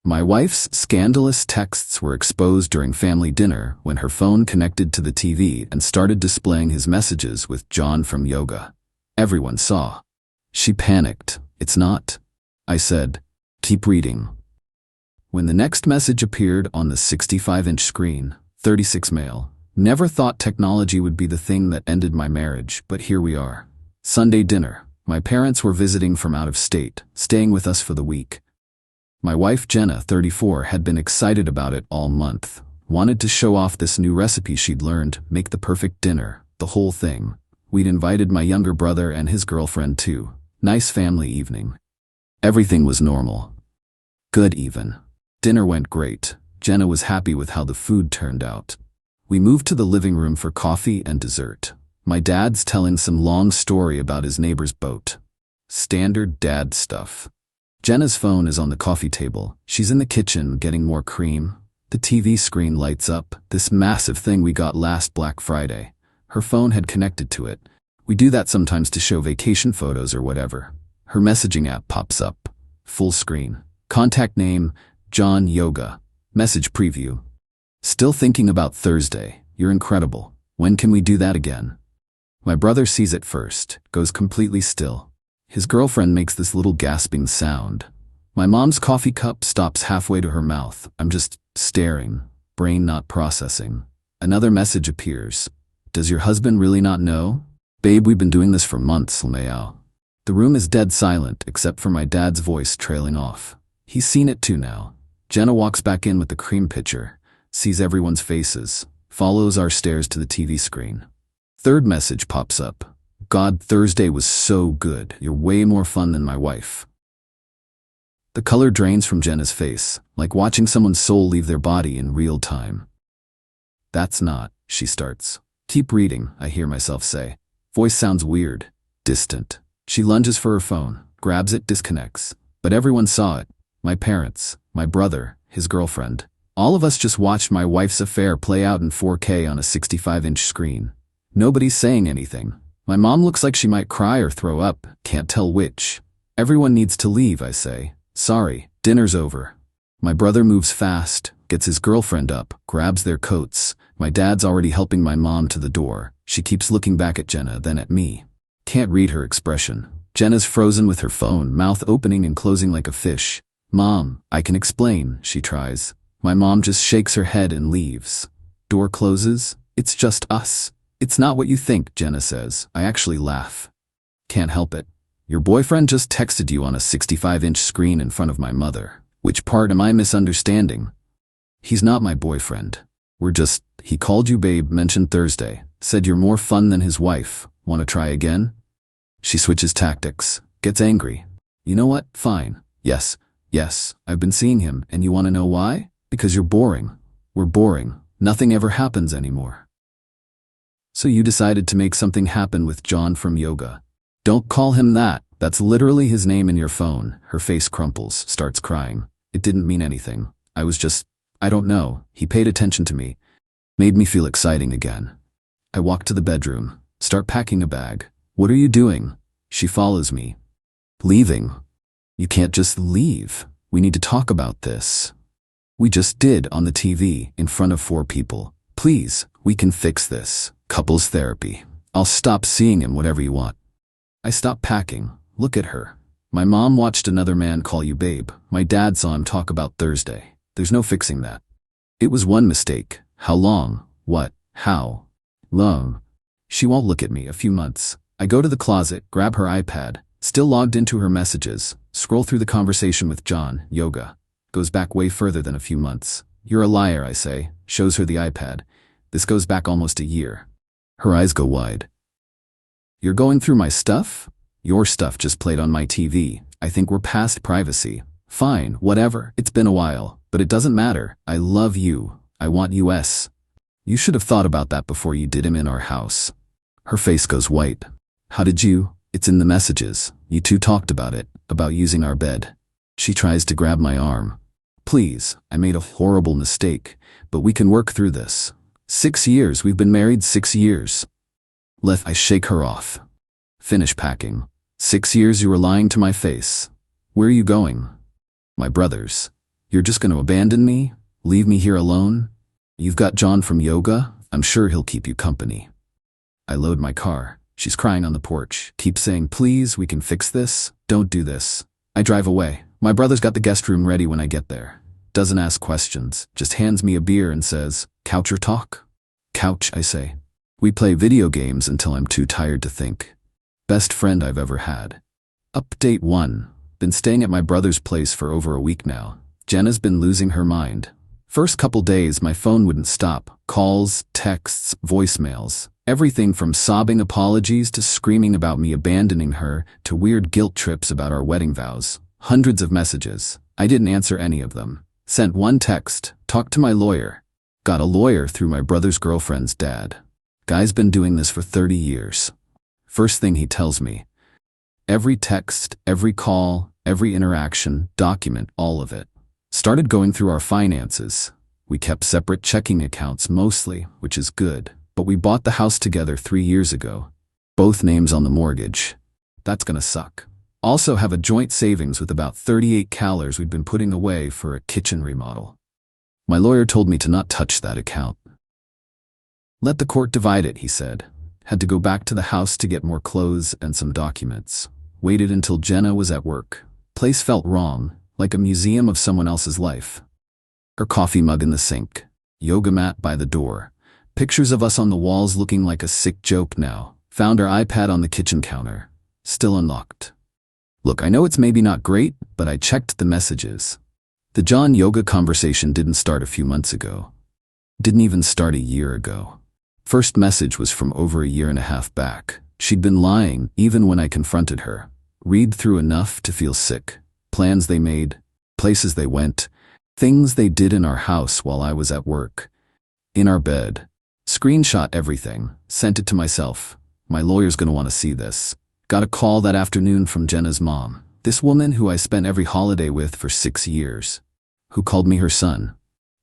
My wife's scandalous texts were exposed during family dinner when her phone connected to the TV and started displaying his messages with John from yoga. Everyone saw. She panicked. "It's not," I said. "Keep reading." When the next message appeared on the 65-inch screen, 36 male. Never thought technology would be the thing that ended my marriage, but here we are. Sunday dinner. My parents were visiting from out of state, staying with us for the week. My wife Jenna, 34, had been excited about it all month. Wanted to show off this new recipe she'd learned, make the perfect dinner, the whole thing. We'd invited my younger brother and his girlfriend too. Nice family evening. Everything was normal. Good even. Dinner went great. Jenna was happy with how the food turned out. We moved to the living room for coffee and dessert. My dad's telling some long story about his neighbor's boat. Standard dad stuff. Jenna's phone is on the coffee table. She's in the kitchen getting more cream. The TV screen lights up, this massive thing we got last Black Friday. Her phone had connected to it. We do that sometimes to show vacation photos or whatever. Her messaging app pops up. Full screen. Contact name, John Yoga. Message preview. Still thinking about Thursday. You're incredible. When can we do that again? My brother sees it first, goes completely still. His girlfriend makes this little gasping sound. My mom's coffee cup stops halfway to her mouth. I'm just staring, brain not processing. Another message appears. Does your husband really not know? Babe, we've been doing this for months, Meow. The room is dead silent except for my dad's voice trailing off. He's seen it too now. Jenna walks back in with the cream pitcher, sees everyone's faces, follows our stares to the TV screen. Third message pops up. God, Thursday was so good. You're way more fun than my wife. The color drains from Jenna's face, like watching someone's soul leave their body in real time. That's not, she starts. Keep reading, I hear myself say. Voice sounds weird, distant. She lunges for her phone, grabs it, disconnects. But everyone saw it. My parents, my brother, his girlfriend. All of us just watched my wife's affair play out in 4K on a 65-inch screen. Nobody's saying anything. My mom looks like she might cry or throw up, can't tell which. Everyone needs to leave, I say. Sorry, dinner's over. My brother moves fast, gets his girlfriend up, grabs their coats. My dad's already helping my mom to the door. She keeps looking back at Jenna, then at me. Can't read her expression. Jenna's frozen with her phone, mouth opening and closing like a fish. Mom, I can explain, she tries. My mom just shakes her head and leaves. Door closes. It's just us. It's not what you think, Jenna says. I actually laugh. Can't help it. Your boyfriend just texted you on a 65-inch screen in front of my mother. Which part am I misunderstanding? He's not my boyfriend. He called you babe, mentioned Thursday, said you're more fun than his wife. Want to try again? She switches tactics, gets angry. You know what? Fine. Yes, I've been seeing him, and you want to know why? Because you're boring. We're boring. Nothing ever happens anymore. So you decided to make something happen with John from yoga. Don't call him that. That's literally his name in your phone. Her face crumples, starts crying. It didn't mean anything. I don't know. He paid attention to me. Made me feel exciting again. I walk to the bedroom, start packing a bag. What are you doing? She follows me. Leaving. You can't just leave. We need to talk about this. We just did on the TV in front of 4 people. Please, we can fix this. Couples therapy. I'll stop seeing him, whatever you want. I stop packing. Look at her. My mom watched another man call you babe. My dad saw him talk about Thursday. There's no fixing that. It was one mistake. How long? What? How? Long. She won't look at me. A few months. I go to the closet, grab her iPad, still logged into her messages, scroll through the conversation with John, yoga. Goes back way further than a few months. You're a liar, I say. Shows her the iPad. This goes back almost a year. Her eyes go wide. You're going through my stuff? Your stuff just played on my TV. I think we're past privacy. Fine, whatever. It's been a while, but it doesn't matter. I love you. I want US. You should have thought about that before you did him in our house. Her face goes white. How did you? It's in the messages. You two talked about it, about using our bed. She tries to grab my arm. Please, I made a horrible mistake, but we can work through this. 6 years, we've been married 6 years. I shake her off. Finish packing. 6 years you were lying to my face. Where are you going? My brother's. You're just going to abandon me? Leave me here alone? You've got John from yoga? I'm sure he'll keep you company. I load my car. She's crying on the porch. Keep saying, please, we can fix this. Don't do this. I drive away. My brother's got the guest room ready when I get there. Doesn't ask questions, just hands me a beer and says, couch or talk? Couch, I say. We play video games until I'm too tired to think. Best friend I've ever had. Update 1. Been staying at my brother's place for over a week now. Jenna's been losing her mind. First couple days, my phone wouldn't stop. Calls, texts, voicemails. Everything from sobbing apologies to screaming about me abandoning her to weird guilt trips about our wedding vows. Hundreds of messages. I didn't answer any of them. Sent one text. Talked to my lawyer. Got a lawyer through my brother's girlfriend's dad. Guy's been doing this for 30 years. First thing he tells me. Every text, every call, every interaction, document all of it. Started going through our finances. We kept separate checking accounts mostly, which is good. But we bought the house together 3 years ago. Both names on the mortgage. That's gonna suck. Also have a joint savings with about 38 calories we'd been putting away for a kitchen remodel. My lawyer told me to not touch that account. Let the court divide it, he said. Had to go back to the house to get more clothes and some documents. Waited until Jenna was at work. Place felt wrong, like a museum of someone else's life. Her coffee mug in the sink. Yoga mat by the door. Pictures of us on the walls looking like a sick joke now. Found her iPad on the kitchen counter. Still unlocked. Look, I know it's maybe not great, but I checked the messages. The John yoga conversation didn't start a few months ago. Didn't even start a year ago. First message was from over a year and a half back. She'd been lying, even when I confronted her. Read through enough to feel sick. Plans they made, places they went, things they did in our house while I was at work. In our bed. Screenshot everything, sent it to myself. My lawyer's gonna want to see this. Got a call that afternoon from Jenna's mom. This woman who I spent every holiday with for 6 years. Who called me her son.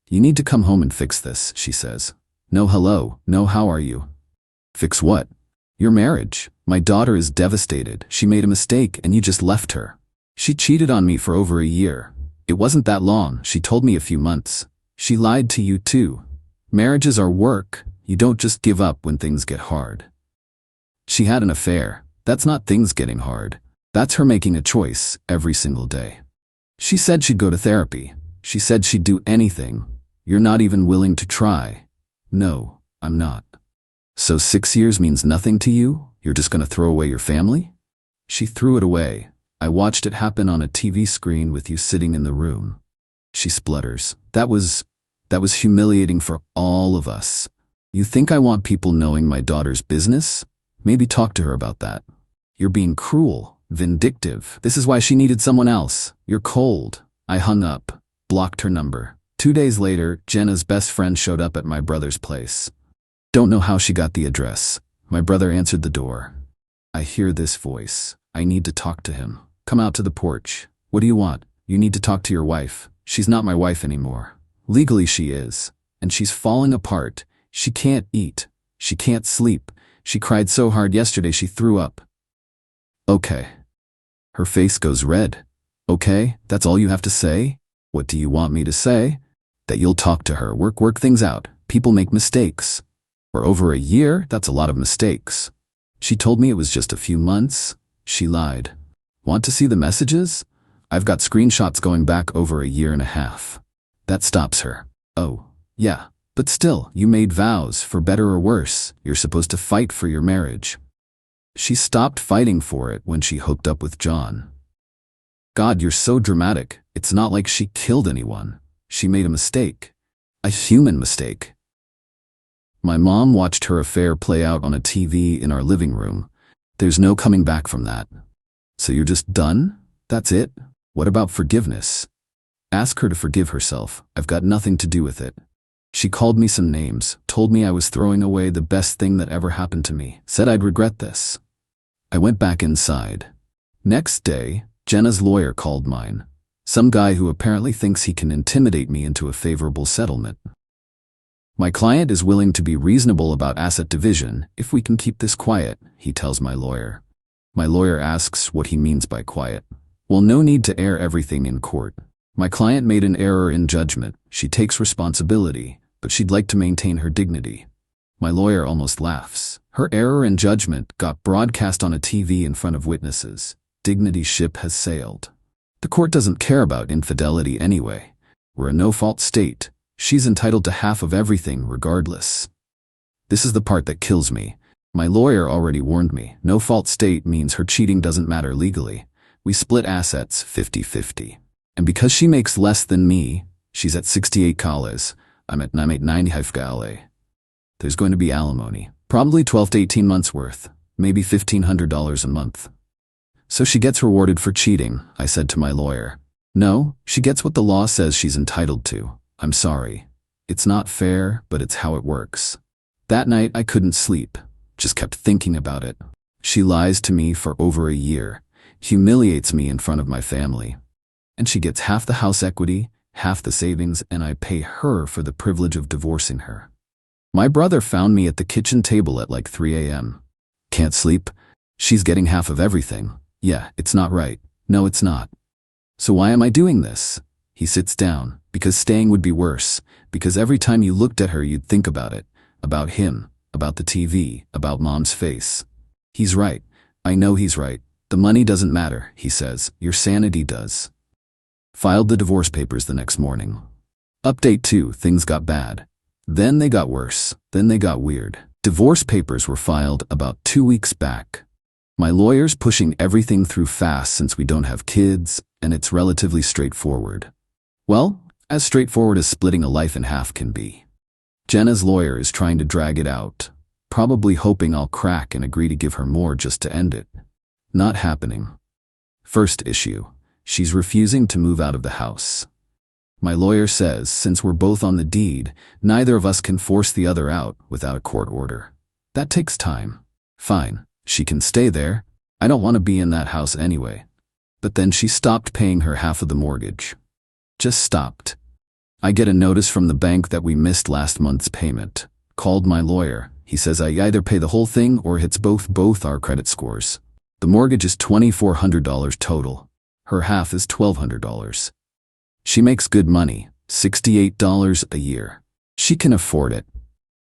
You need to come home and fix this, she says. No hello, no how are you? Fix what? Your marriage. My daughter is devastated. She made a mistake and you just left her. She cheated on me for over a year. It wasn't that long, she told me a few months. She lied to you too. Marriages are work. You don't just give up when things get hard. She had an affair. That's not things getting hard. That's her making a choice every single day. She said she'd go to therapy. She said she'd do anything. You're not even willing to try. No, I'm not. So 6 years means nothing to you? You're just gonna throw away your family? She threw it away. I watched it happen on a TV screen with you sitting in the room. She splutters. That was humiliating for all of us. You think I want people knowing my daughter's business? Maybe talk to her about that. You're being cruel, vindictive. This is why she needed someone else. You're cold. I hung up, blocked her number. 2 days later, Jenna's best friend showed up at my brother's place. Don't know how she got the address. My brother answered the door. I hear this voice. I need to talk to him. Come out to the porch. What do you want? You need to talk to your wife. She's not my wife anymore. Legally she is. And she's falling apart. She can't eat. She can't sleep. She cried so hard yesterday she threw up. Okay. Her face goes red. Okay, that's all you have to say? What do you want me to say? That you'll talk to her, work things out. People make mistakes. For over a year, that's a lot of mistakes. She told me it was just a few months. She lied. Want to see the messages? I've got screenshots going back over a year and a half. That stops her. Oh, yeah. But still, you made vows, for better or worse. You're supposed to fight for your marriage. She stopped fighting for it when she hooked up with John. God, you're so dramatic. It's not like she killed anyone. She made a mistake. A human mistake. My mom watched her affair play out on a TV in our living room. There's no coming back from that. So you're just done? That's it? What about forgiveness? Ask her to forgive herself. I've got nothing to do with it. She called me some names, told me I was throwing away the best thing that ever happened to me, said I'd regret this. I went back inside. Next day, Jenna's lawyer called mine. Some guy who apparently thinks he can intimidate me into a favorable settlement. My client is willing to be reasonable about asset division if we can keep this quiet, he tells my lawyer. My lawyer asks what he means by quiet. Well, no need to air everything in court. My client made an error in judgment. She takes responsibility, but she'd like to maintain her dignity. My lawyer almost laughs. Her error in judgment got broadcast on a TV in front of witnesses. Dignity's ship has sailed. The court doesn't care about infidelity anyway. We're a no-fault state. She's entitled to half of everything regardless. This is the part that kills me. My lawyer already warned me. No-fault state means her cheating doesn't matter legally. We split assets 50-50. And because she makes less than me, she's at 68 Qley. I'm at 95 Qley. There's going to be alimony. Probably 12 to 18 months worth. Maybe $1,500 a month. So she gets rewarded for cheating, I said to my lawyer. No, she gets what the law says she's entitled to. I'm sorry. It's not fair, but it's how it works. That night I couldn't sleep. Just kept thinking about it. She lies to me for over a year. Humiliates me in front of my family. And she gets half the house equity, half the savings, and I pay her for the privilege of divorcing her. My brother found me at the kitchen table at like 3 a.m. Can't sleep? She's getting half of everything. Yeah, it's not right. No, it's not. So why am I doing this? He sits down. Because staying would be worse. Because every time you looked at her you'd think about it. About him. About the TV. About mom's face. He's right. I know he's right. The money doesn't matter, he says. Your sanity does. Filed the divorce papers the next morning. Update 2, things got bad. Then they got worse. Then they got weird. Divorce papers were filed about 2 weeks back. My lawyer's pushing everything through fast since we don't have kids, and it's relatively straightforward. Well, as straightforward as splitting a life in half can be. Jenna's lawyer is trying to drag it out, probably hoping I'll crack and agree to give her more just to end it. Not happening. First issue. She's refusing to move out of the house. My lawyer says since we're both on the deed, neither of us can force the other out without a court order. That takes time. Fine, she can stay there. I don't want to be in that house anyway. But then she stopped paying her half of the mortgage. Just stopped. I get a notice from the bank that we missed last month's payment. Called my lawyer. He says I either pay the whole thing or hits both our credit scores. The mortgage is $2,400 total. Her half is $1,200. She makes good money, $68 a year. She can afford it.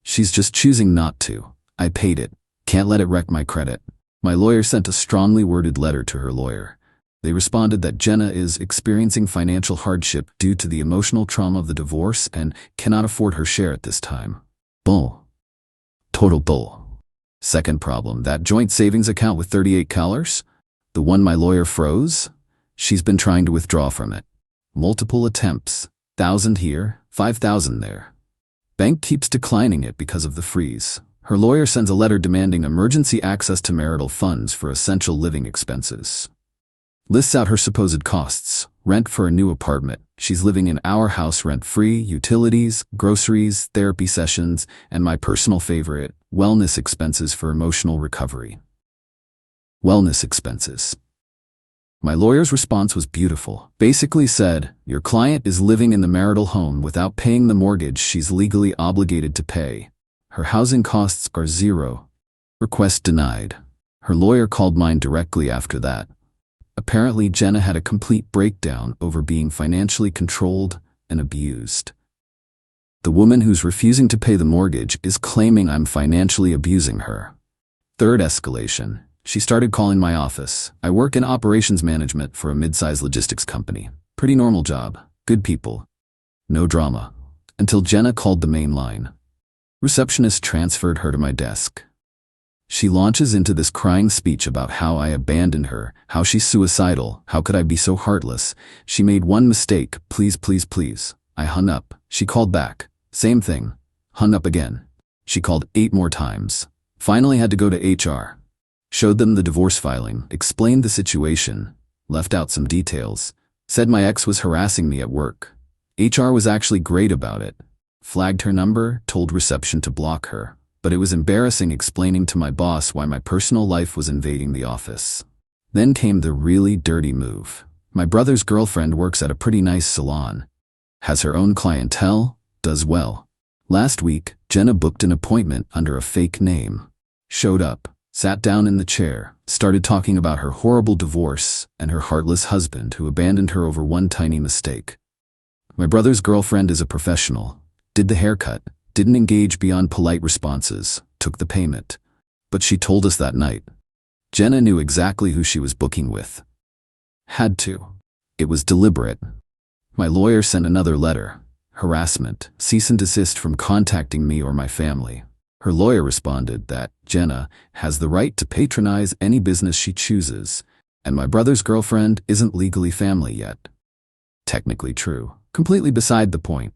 She's just choosing not to. I paid it. Can't let it wreck my credit. My lawyer sent a strongly worded letter to her lawyer. They responded that Jenna is experiencing financial hardship due to the emotional trauma of the divorce and cannot afford her share at this time. Bull. Total bull. Second problem, that joint savings account with 38 Qley, the one my lawyer froze, she's been trying to withdraw from it. Multiple attempts, 1,000 here, 5,000 there. Bank keeps declining it because of the freeze. Her lawyer sends a letter demanding emergency access to marital funds for essential living expenses. Lists out her supposed costs, rent for a new apartment. She's living in our house rent-free, utilities, groceries, therapy sessions, and my personal favorite, wellness expenses for emotional recovery. Wellness expenses. My lawyer's response was beautiful. Basically said, your client is living in the marital home without paying the mortgage she's legally obligated to pay. Her housing costs are $0. Request denied. Her lawyer called mine directly after that. Apparently, Jenna had a complete breakdown over being financially controlled and abused. The woman who's refusing to pay the mortgage is claiming I'm financially abusing her. Third escalation. She started calling my office. I work in operations management for a mid-sized logistics company. Pretty normal job. Good people. No drama. Until Jenna called the main line. Receptionist transferred her to my desk. She launches into this crying speech about how I abandoned her, how she's suicidal, how could I be so heartless. She made one mistake, please, please, please. I hung up. She called back. Same thing. Hung up again. She called 8 more times. Finally had to go to HR. Showed them the divorce filing, explained the situation, left out some details, said my ex was harassing me at work. HR was actually great about it. Flagged her number, told reception to block her. But it was embarrassing explaining to my boss why my personal life was invading the office. Then came the really dirty move. My brother's girlfriend works at a pretty nice salon. Has her own clientele, does well. Last week, Jenna booked an appointment under a fake name. Showed up, Sat down in the chair, started talking about her horrible divorce and her heartless husband who abandoned her over one tiny mistake. My brother's girlfriend is a professional, did the haircut, didn't engage beyond polite responses, took the payment. But she told us that night. Jenna knew exactly who she was booking with. Had to. It was deliberate. My lawyer sent another letter. Harassment, cease and desist from contacting me or my family. Her lawyer responded that Jenna has the right to patronize any business she chooses, and my brother's girlfriend isn't legally family yet. Technically true. Completely beside the point.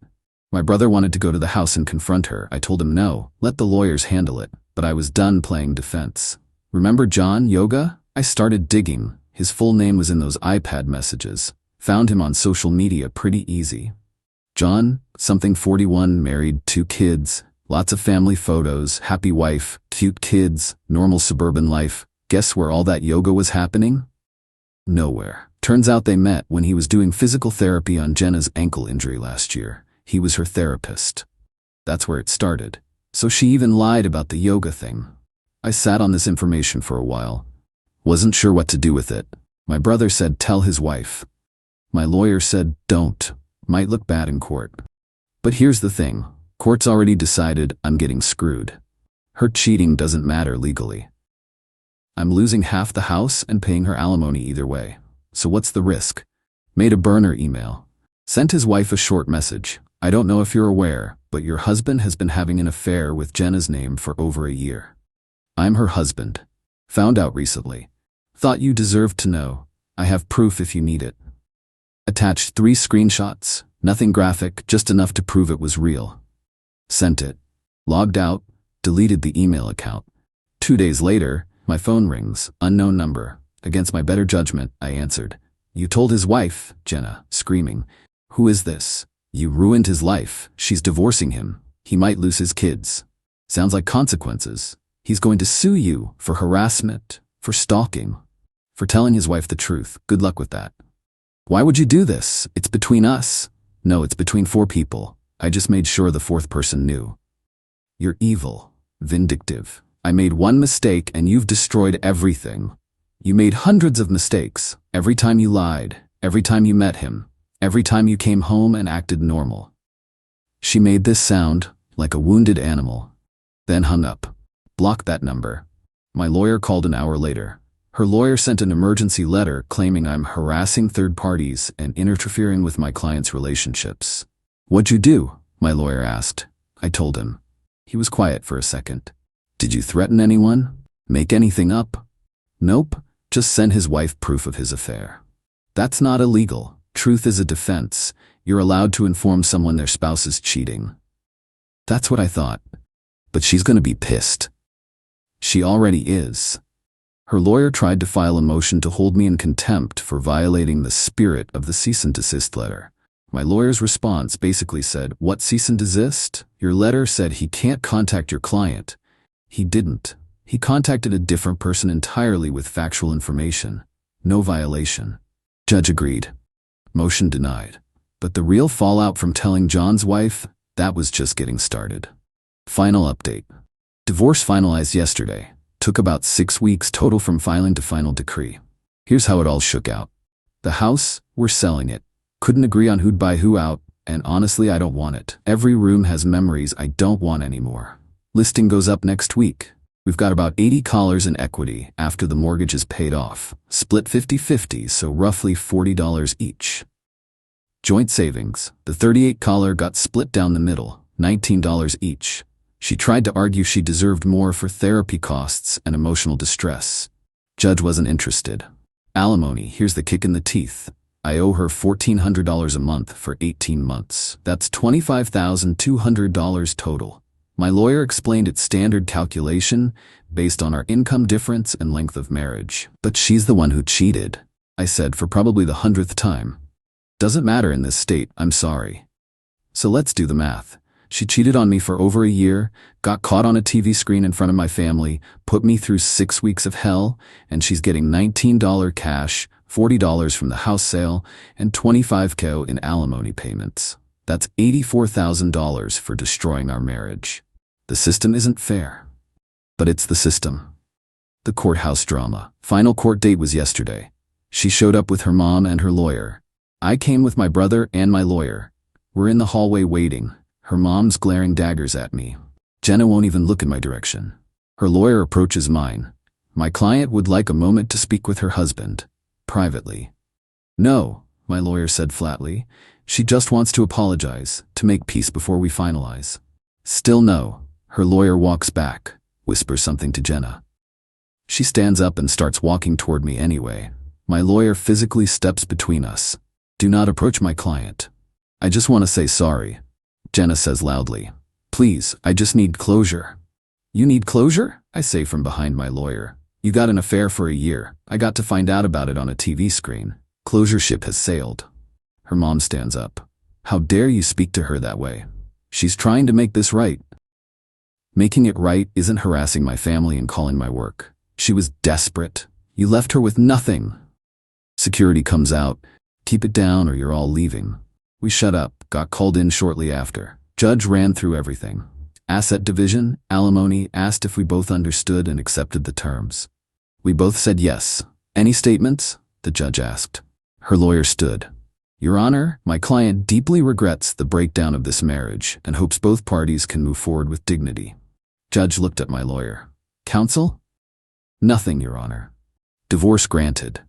My brother wanted to go to the house and confront her. I told him no, let the lawyers handle it, but I was done playing defense. Remember John, Yoga? I started digging. His full name was in those iPad messages. Found him on social media pretty easy. John, something 41, married, 2 kids, lots of family photos, happy wife, cute kids, normal suburban life. Guess where all that yoga was happening? Nowhere. Turns out they met when he was doing physical therapy on Jenna's ankle injury last year. He was her therapist. That's where it started. So she even lied about the yoga thing. I sat on this information for a while. Wasn't sure what to do with it. My brother said tell his wife. My lawyer said don't. Might look bad in court. But here's the thing. Court's already decided I'm getting screwed. Her cheating doesn't matter legally. I'm losing half the house and paying her alimony either way. So what's the risk? Made a burner email. Sent his wife a short message. I don't know if you're aware, but your husband has been having an affair with Jenna's name for over a year. I'm her husband. Found out recently. Thought you deserved to know. I have proof if you need it. Attached 3 screenshots, nothing graphic, just enough to prove it was real. Sent it. Logged out, deleted the email account. 2 days later, my phone rings, unknown number. Against my better judgment, I answered. You told his wife, Jenna, screaming. Who is this? You ruined his life. She's divorcing him. He might lose his kids. Sounds like consequences. He's going to sue you for harassment, for stalking, for telling his wife the truth. Good luck with that. Why would you do this? It's between us. No, it's between 4 people. I just made sure the 4th person knew. You're evil, vindictive. I made one mistake and you've destroyed everything. You made hundreds of mistakes. Every time you lied, every time you met him, every time you came home and acted normal. She made this sound like a wounded animal, then hung up. Blocked that number. My lawyer called an hour later. Her lawyer sent an emergency letter claiming I'm harassing third parties and interfering with my clients' relationships. What'd you do? My lawyer asked. I told him. He was quiet for a second. Did you threaten anyone? Make anything up? Nope, just send his wife proof of his affair. That's not illegal. Truth is a defense. You're allowed to inform someone their spouse is cheating. That's what I thought. But she's gonna be pissed. She already is. Her lawyer tried to file a motion to hold me in contempt for violating the spirit of the cease and desist letter. My lawyer's response basically said, what cease and desist? Your letter said he can't contact your client. He didn't. He contacted a different person entirely with factual information. No violation. Judge agreed. Motion denied. But the real fallout from telling John's wife, that was just getting started. Final update. Divorce finalized yesterday. Took about 6 weeks total from filing to final decree. Here's how it all shook out. The house, we're selling it. Couldn't agree on who'd buy who out, and honestly I don't want it. Every room has memories I don't want anymore. Listing goes up next week. We've got about $80 in equity after the mortgage is paid off. Split 50-50, so roughly $40 each. Joint savings. The $38 got split down the middle, $19 each. She tried to argue she deserved more for therapy costs and emotional distress. Judge wasn't interested. Alimony, here's the kick in the teeth. I owe her $1,400 a month for 18 months. That's $25,200 total. My lawyer explained its standard calculation based on our income difference and length of marriage. But she's the one who cheated, I said for probably the 100th time. Doesn't matter in this state, I'm sorry. So let's do the math. She cheated on me for over a year, got caught on a TV screen in front of my family, put me through 6 weeks of hell, and she's getting $19 cash, $40 from the house sale, and $25,000 in alimony payments. That's $84,000 for destroying our marriage. The system isn't fair. But it's the system. The courthouse drama. Final court date was yesterday. She showed up with her mom and her lawyer. I came with my brother and my lawyer. We're in the hallway waiting. Her mom's glaring daggers at me. Jenna won't even look in my direction. Her lawyer approaches mine. My client would like a moment to speak with her husband. Privately. No, my lawyer said flatly. She just wants to apologize, to make peace before we finalize. Still no. Her lawyer walks back, whispers something to Jenna. She stands up and starts walking toward me anyway. My lawyer physically steps between us. Do not approach my client. I just want to say sorry. Jenna says loudly. Please, I just need closure. You need closure? I say from behind my lawyer. You got an affair for a year. I got to find out about it on a TV screen. Closure ship has sailed. Her mom stands up. How dare you speak to her that way? She's trying to make this right. Making it right isn't harassing my family and calling my work. She was desperate. You left her with nothing. Security comes out. Keep it down or you're all leaving. We shut up, got called in shortly after. Judge ran through everything. Asset division, alimony, asked if we both understood and accepted the terms. We both said yes. Any statements? The judge asked. Her lawyer stood. Your Honor, my client deeply regrets the breakdown of this marriage and hopes both parties can move forward with dignity. Judge looked at my lawyer. Counsel? Nothing, Your Honor. Divorce granted.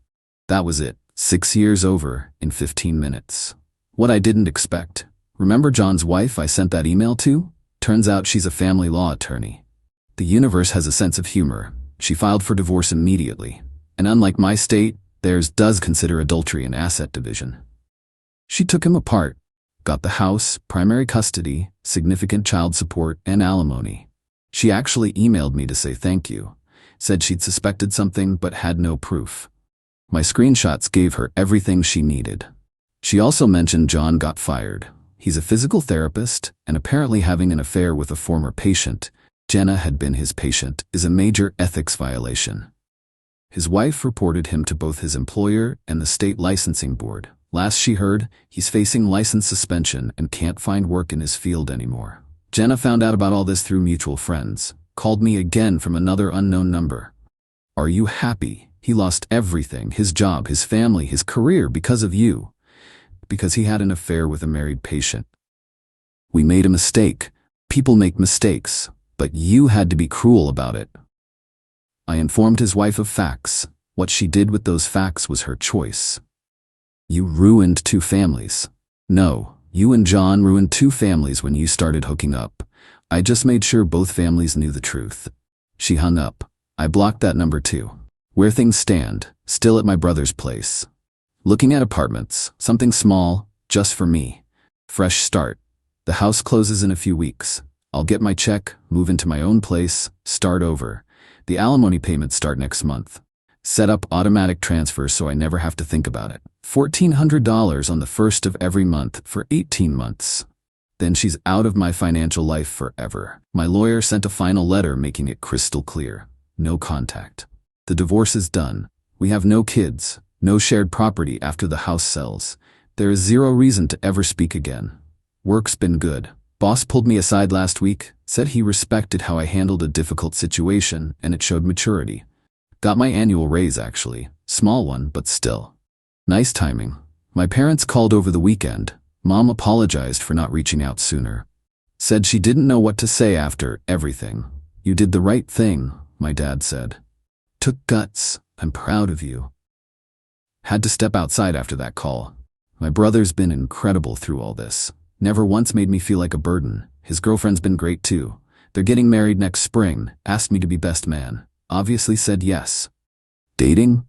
That was it. 6 years over in 15 minutes. What I didn't expect. Remember John's wife I sent that email to? Turns out she's a family law attorney. The universe has a sense of humor. She filed for divorce immediately. And unlike my state, theirs does consider adultery an asset division. She took him apart. Got the house, primary custody, significant child support, and alimony. She actually emailed me to say thank you. Said she'd suspected something but had no proof. My screenshots gave her everything she needed. She also mentioned John got fired. He's a physical therapist and apparently having an affair with a former patient. Jenna had been his patient, is a major ethics violation. His wife reported him to both his employer and the state licensing board. Last she heard, he's facing license suspension and can't find work in his field anymore. Jenna found out about all this through mutual friends. Called me again from another unknown number. Are you happy? He lost everything, his job, his family, his career because of you. Because he had an affair with a married patient. We made a mistake. People make mistakes, but you had to be cruel about it. I informed his wife of facts. What she did with those facts was her choice. You ruined 2 families. No, you and John ruined 2 families when you started hooking up. I just made sure both families knew the truth. She hung up. I blocked that number too. Where things stand, still at my brother's place. Looking at apartments, something small, just for me. Fresh start. The house closes in a few weeks. I'll get my check, move into my own place, start over. The alimony payments start next month. Set up automatic transfers so I never have to think about it. $1,400 on the first of every month for 18 months. Then she's out of my financial life forever. My lawyer sent a final letter making it crystal clear. No contact. The divorce is done. We have no kids, no shared property after the house sells. There is 0 reason to ever speak again. Work's been good. Boss pulled me aside last week, said he respected how I handled a difficult situation and it showed maturity. Got my annual raise actually. Small one, but still. Nice timing. My parents called over the weekend. Mom apologized for not reaching out sooner. Said she didn't know what to say after everything. You did the right thing, my dad said. Took guts. I'm proud of you. Had to step outside after that call. My brother's been incredible through all this. Never once made me feel like a burden. His girlfriend's been great too. They're getting married next spring. Asked me to be best man. Obviously said yes. Dating?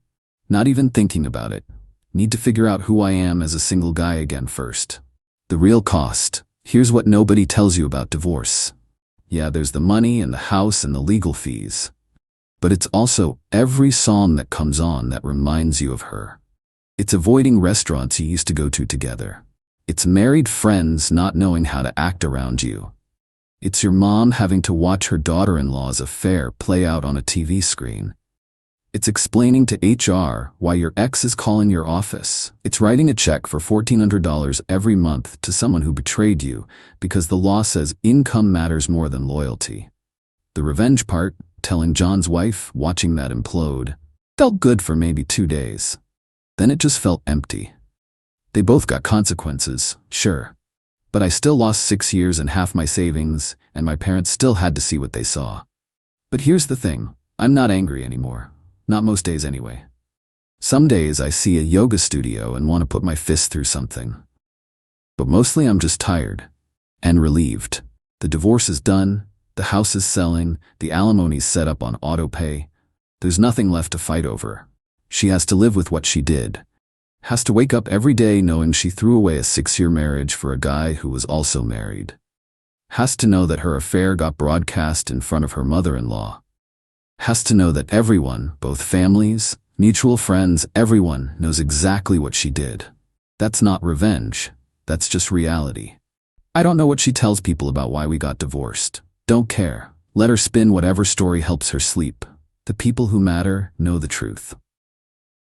Not even thinking about it. Need to figure out who I am as a single guy again first. The real cost. Here's what nobody tells you about divorce. Yeah, there's the money and the house and the legal fees. But it's also every song that comes on that reminds you of her. It's avoiding restaurants you used to go to together. It's married friends not knowing how to act around you. It's your mom having to watch her daughter-in-law's affair play out on a TV screen. It's explaining to HR why your ex is calling your office. It's writing a check for $1,400 every month to someone who betrayed you because the law says income matters more than loyalty. The revenge part, telling John's wife, watching that implode. Felt good for maybe 2 days. Then it just felt empty. They both got consequences, sure. But I still lost 6 years and half my savings, and my parents still had to see what they saw. But here's the thing, I'm not angry anymore. Not most days anyway. Some days I see a yoga studio and want to put my fist through something. But mostly I'm just tired. And relieved. The divorce is done, the house is selling, the alimony's set up on auto-pay. There's nothing left to fight over. She has to live with what she did. Has to wake up every day knowing she threw away a 6-year marriage for a guy who was also married. Has to know that her affair got broadcast in front of her mother-in-law. Has to know that everyone, both families, mutual friends, everyone knows exactly what she did. That's not revenge. That's just reality. I don't know what she tells people about why we got divorced. Don't care. Let her spin whatever story helps her sleep. The people who matter know the truth.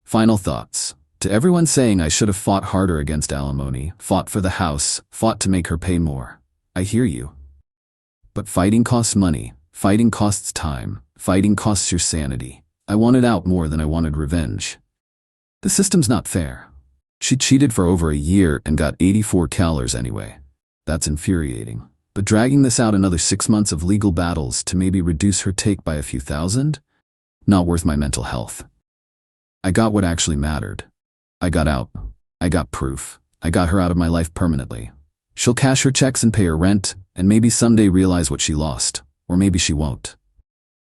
Final thoughts. To everyone saying I should have fought harder against alimony, fought for the house, fought to make her pay more. I hear you. But fighting costs money. Fighting costs time. Fighting costs your sanity. I wanted out more than I wanted revenge. The system's not fair. She cheated for over a year and got 84 calories anyway. That's infuriating. But dragging this out another 6 months of legal battles to maybe reduce her take by a few thousand? Not worth my mental health. I got what actually mattered. I got out. I got proof. I got her out of my life permanently. She'll cash her checks and pay her rent, and maybe someday realize what she lost. Or maybe she won't.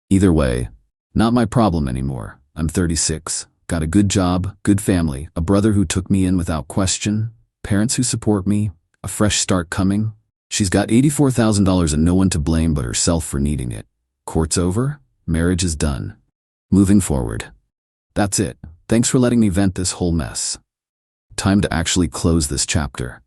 Either way, not my problem anymore. I'm 36, got a good job, good family, a brother who took me in without question, parents who support me, a fresh start coming. She's got $84,000 and no one to blame but herself for needing it. Court's over, marriage is done. Moving forward. That's it. Thanks for letting me vent this whole mess. Time to actually close this chapter.